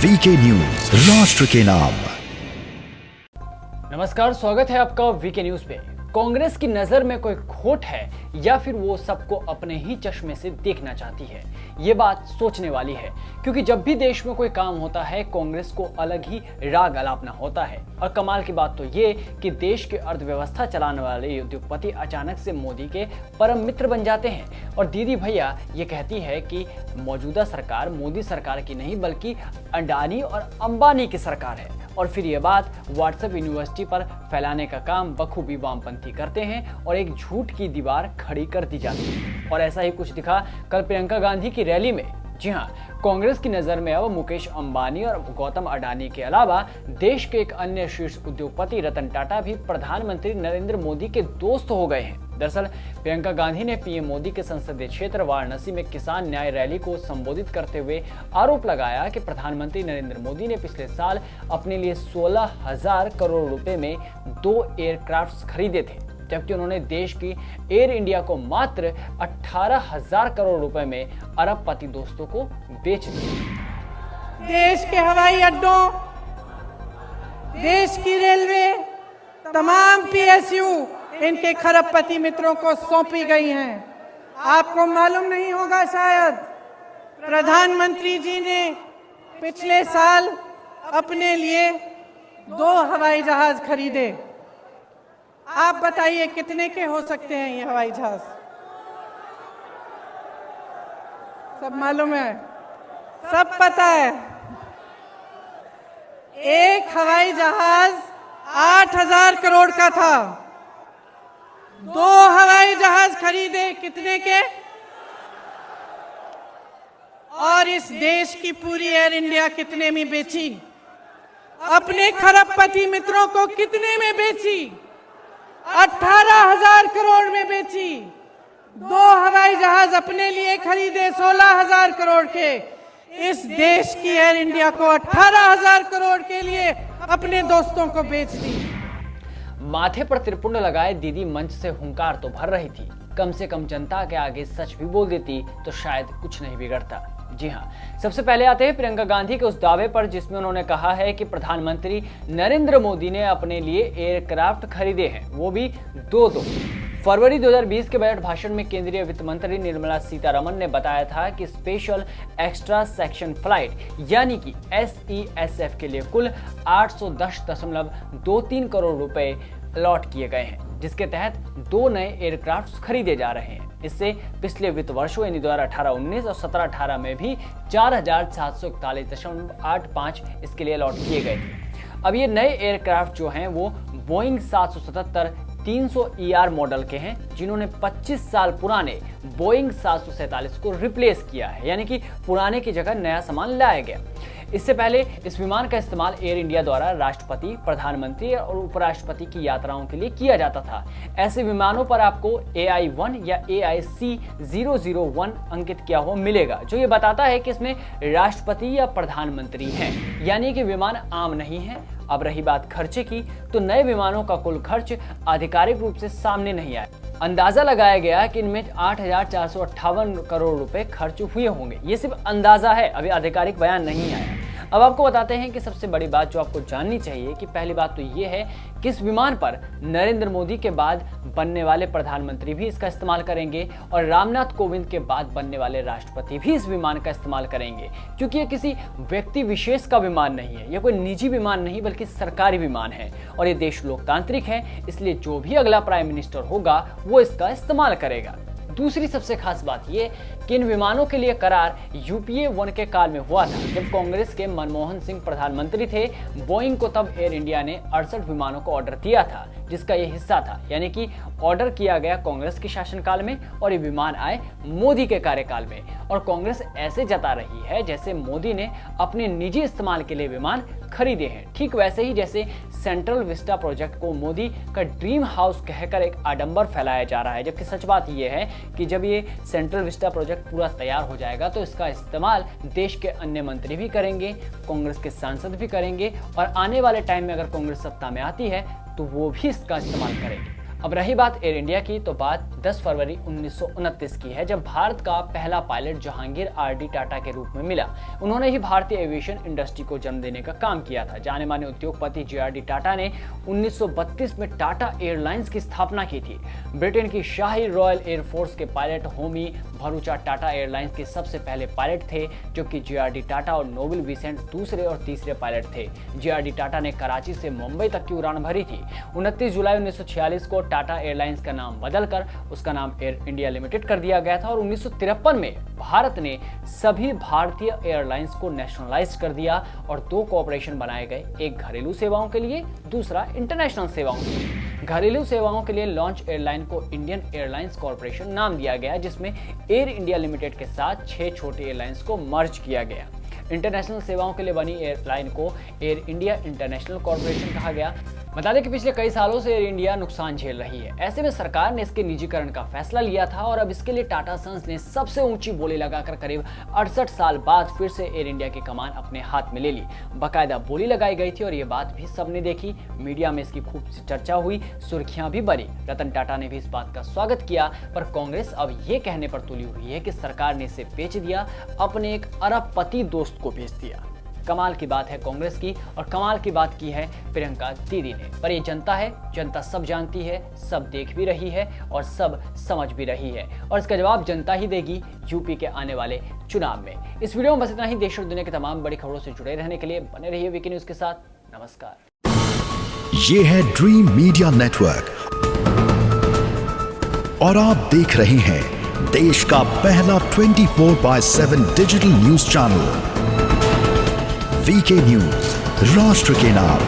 VK news, राष्ट्र के नाम। नमस्कार, स्वागत है आपका वीके न्यूज पे। कांग्रेस की नजर में कोई खोट है या फिर वो सबको अपने ही चश्मे से देखना चाहती है, ये बात सोचने वाली है। क्योंकि जब भी देश में कोई काम होता है, कांग्रेस को अलग ही राग अलापना होता है। और कमाल की बात तो ये कि देश की अर्थव्यवस्था चलाने वाले उद्योगपति अचानक से मोदी के परम मित्र बन जाते हैं। और दीदी भैया ये कहती है कि मौजूदा सरकार मोदी सरकार की नहीं बल्कि अडानी और अंबानी की सरकार है। और फिर ये बात व्हाट्सएप यूनिवर्सिटी पर फैलाने का काम बखूबी वामपंथी करते हैं और एक झूठ की दीवार खड़ी कर दी जाती है। और ऐसा ही कुछ दिखा कल प्रियंका गांधी की रैली में। जी हाँ, कांग्रेस की नजर में अब मुकेश अंबानी और गौतम अडानी के अलावा देश के एक अन्य शीर्ष उद्योगपति रतन टाटा भी प्रधानमंत्री नरेंद्र मोदी के दोस्त हो गए हैं। दरअसल प्रियंका गांधी ने पीएम मोदी के संसदीय क्षेत्र वाराणसी में किसान न्याय रैली को संबोधित करते हुए आरोप लगाया कि प्रधानमंत्री नरेंद्र मोदी ने पिछले साल अपने लिए 16,000 करोड़ रुपए में 2 एयरक्राफ्ट खरीदे थे, जबकि उन्होंने देश की एयर इंडिया को मात्र 18,000 करोड़ रुपए में अरबपति दोस्तों को बेच दिया। देश के हवाई अड्डों, देश की रेलवे, तमाम पीएसयू इनके खरबपति मित्रों को सौंपी गई हैं। आपको मालूम नहीं होगा शायद, प्रधानमंत्री जी ने पिछले साल अपने लिए 2 हवाई जहाज खरीदे। आप बताइए कितने के हो सकते हैं ये हवाई जहाज? सब मालूम है, सब पता है। एक हवाई जहाज 8,000 करोड़ का था। 2 हवाई जहाज खरीदे कितने के? और इस देश की पूरी एयर इंडिया कितने में बेची? अपने खरबपति मित्रों को कितने में बेची? 18,000 करोड़ में बेची। 2 हवाई जहाज अपने लिए खरीदे 16,000 करोड़ के। इस देश की एयर इंडिया को 18,000 करोड़ के लिए अपने दोस्तों को बेच दी। माथे पर त्रिपुंड लगाए दीदी मंच से हुंकार तो भर रही थी, कम से कम जनता के आगे सच भी बोल देती तो शायद कुछ नहीं बिगड़ता। जी हाँ, सबसे पहले आते हैं प्रियंका गांधी के उस दावे पर जिसमें उन्होंने कहा है कि प्रधानमंत्री नरेंद्र मोदी ने अपने लिए एयरक्राफ्ट खरीदे हैं, वो भी 2। फरवरी 2020 के बजट भाषण में केंद्रीय वित्त मंत्री निर्मला सीतारमण ने बताया था कि स्पेशल एक्स्ट्रा सेक्शन फ्लाइट यानी कि SESF के लिए कुल 810.23 करोड़ रुपए अलॉट किए गए हैं, जिसके तहत 2 नए एयरक्राफ्ट खरीदे जा रहे हैं। इससे पिछले वित्त वर्षों यानी 2018-19 और 17-18 में भी 4,741.85 इसके लिए अलॉट किए गए थे। अब ये नए एयरक्राफ्ट जो हैं वो बोइंग 777-300 ER मॉडल के हैं, जिन्होंने 25 साल पुराने बोइंग 747 को रिप्लेस किया है, यानी कि पुराने की जगह नया सामान लाया गया। इससे पहले इस विमान का इस्तेमाल एयर इंडिया द्वारा राष्ट्रपति, प्रधानमंत्री और उपराष्ट्रपति की यात्राओं के लिए किया जाता था। ऐसे विमानों पर आपको AI-1 या AIC-001 अंकित किया हुआ मिलेगा, जो ये बताता है कि इसमें राष्ट्रपति या प्रधानमंत्री हैं, यानी कि विमान आम नहीं है। अब रही बात खर्चे की, तो नए विमानों का कुल खर्च आधिकारिक रूप से सामने नहीं आया। अंदाजा लगाया गया कि इनमें 8,458 करोड़ रुपए खर्च हुए होंगे। ये सिर्फ अंदाजा है, अभी आधिकारिक बयान नहीं आया। अब आपको बताते हैं कि सबसे बड़ी बात जो आपको जाननी चाहिए कि पहली बात तो ये है कि इस विमान पर नरेंद्र मोदी के बाद बनने वाले प्रधानमंत्री भी इसका इस्तेमाल करेंगे और रामनाथ कोविंद के बाद बनने वाले राष्ट्रपति भी इस विमान का इस्तेमाल करेंगे, क्योंकि ये किसी व्यक्ति विशेष का विमान नहीं है, ये कोई निजी विमान नहीं बल्कि सरकारी विमान है। और ये देश लोकतांत्रिक है, इसलिए जो भी अगला प्राइम मिनिस्टर होगा वो इसका इस्तेमाल करेगा। दूसरी सबसे खास बात ये कि इन विमानों के लिए करार UPA 1 के काल में हुआ था, जब कांग्रेस के मनमोहन सिंह प्रधानमंत्री थे। बोइंग को तब एयर इंडिया ने 68 विमानों को ऑर्डर दिया था, जिसका ये हिस्सा था, यानी कि ऑर्डर किया गया कांग्रेस के शासनकाल में और ये विमान आए मोदी के कार्यकाल में। और कांग्रेस ऐसे जता रही है जैसे मोदी ने अपने निजी इस्तेमाल के लिए विमान खरीदे हैं। ठीक वैसे ही जैसे सेंट्रल विस्टा प्रोजेक्ट को मोदी का ड्रीम हाउस कहकर एक आडंबर फैलाया जा रहा है, जबकि सच बात यह है कि जब ये सेंट्रल विस्टा प्रोजेक्ट पूरा तैयार हो जाएगा तो इसका इस्तेमाल देश के अन्य मंत्री भी करेंगे, कांग्रेस के सांसद भी करेंगे और आने वाले टाइम में अगर कांग्रेस सत्ता में आती है तो वो भी इसका इस्तेमाल करेंगे। अब रही बात एयर इंडिया की, तो बात 10 फरवरी 1929 की है, जब भारत का पहला पायलट जहांगीर आर.डी. टाटा के रूप में मिला। उन्होंने ही भारतीय एविएशन इंडस्ट्री को जन्म देने का काम किया था। जाने माने उद्योगपति जे.आर.डी. टाटा ने 1932 में टाटा एयरलाइंस की स्थापना की थी। ब्रिटेन की शाही रॉयल एयरफोर्स के पायलट होमी भरूचा टाटा एयरलाइंस के सबसे पहले पायलट थे, जबकि जे.आर.डी. टाटा और नोबल विसेंट दूसरे और तीसरे पायलट थे। जे.आर.डी. टाटा ने कराची से मुंबई तक की उड़ान भरी थी। 29 जुलाई 1946 को टाटा एयरलाइंस का नाम बदलकर उसका नाम एयर इंडिया लिमिटेड कर दिया गया था और 1953 में भारत ने सभी भारतीय एयरलाइंस को नेशनलाइज कर दिया और 2 कॉर्पोरेशन बनाए गए, एक घरेलू सेवाओं के लिए, दूसरा इंटरनेशनल सेवाओं के लिए। घरेलू सेवाओं के लिए लॉन्च एयरलाइन को इंडियन एयरलाइंस कॉर्पोरेशन नाम दिया गया, जिसमें एयर इंडिया लिमिटेड के साथ 6 छोटी एयरलाइंस को मर्ज किया गया। इंटरनेशनल सेवाओं के लिए बनी एयरलाइन को एयर इंडिया इंटरनेशनल कॉर्पोरेशन कहा गया। बता दें कि पिछले कई सालों से एयर इंडिया नुकसान झेल रही है। ऐसे में सरकार ने इसके निजीकरण का फैसला लिया था और अब इसके लिए टाटा सन्स ने सबसे ऊंची बोली लगाकर करीब 68 साल बाद फिर से एयर इंडिया की कमान अपने हाथ में ले ली। बाकायदा बोली लगाई गई थी और ये बात भी सबने देखी। मीडिया में इसकी खूब चर्चा हुई, सुर्खियां भी बनी। रतन टाटा ने भी इस बात का स्वागत किया, पर कांग्रेस अब ये कहने पर तुली हुई है कि सरकार ने इसे बेच दिया, अपने एक अरबपति दोस्त को बेच दिया। कमाल की बात है कांग्रेस की, और कमाल की बात की है प्रियंका दीदी ने। पर ये जनता है, जनता सब जानती है, सब देख भी रही है और सब समझ भी रही है, और इसका जवाब जनता ही देगी यूपी के आने वाले चुनाव में। इस वीडियो में बस इतना ही। देश और दुनिया की तमाम बड़ी खबरों से जुड़े रहने के लिए बने रहिए वीके न्यूज के साथ। नमस्कार। ये है ड्रीम मीडिया नेटवर्क और आप देख रहे हैं देश का पहला 24/7 digital news channel VK news, राष्ट्र के नाम।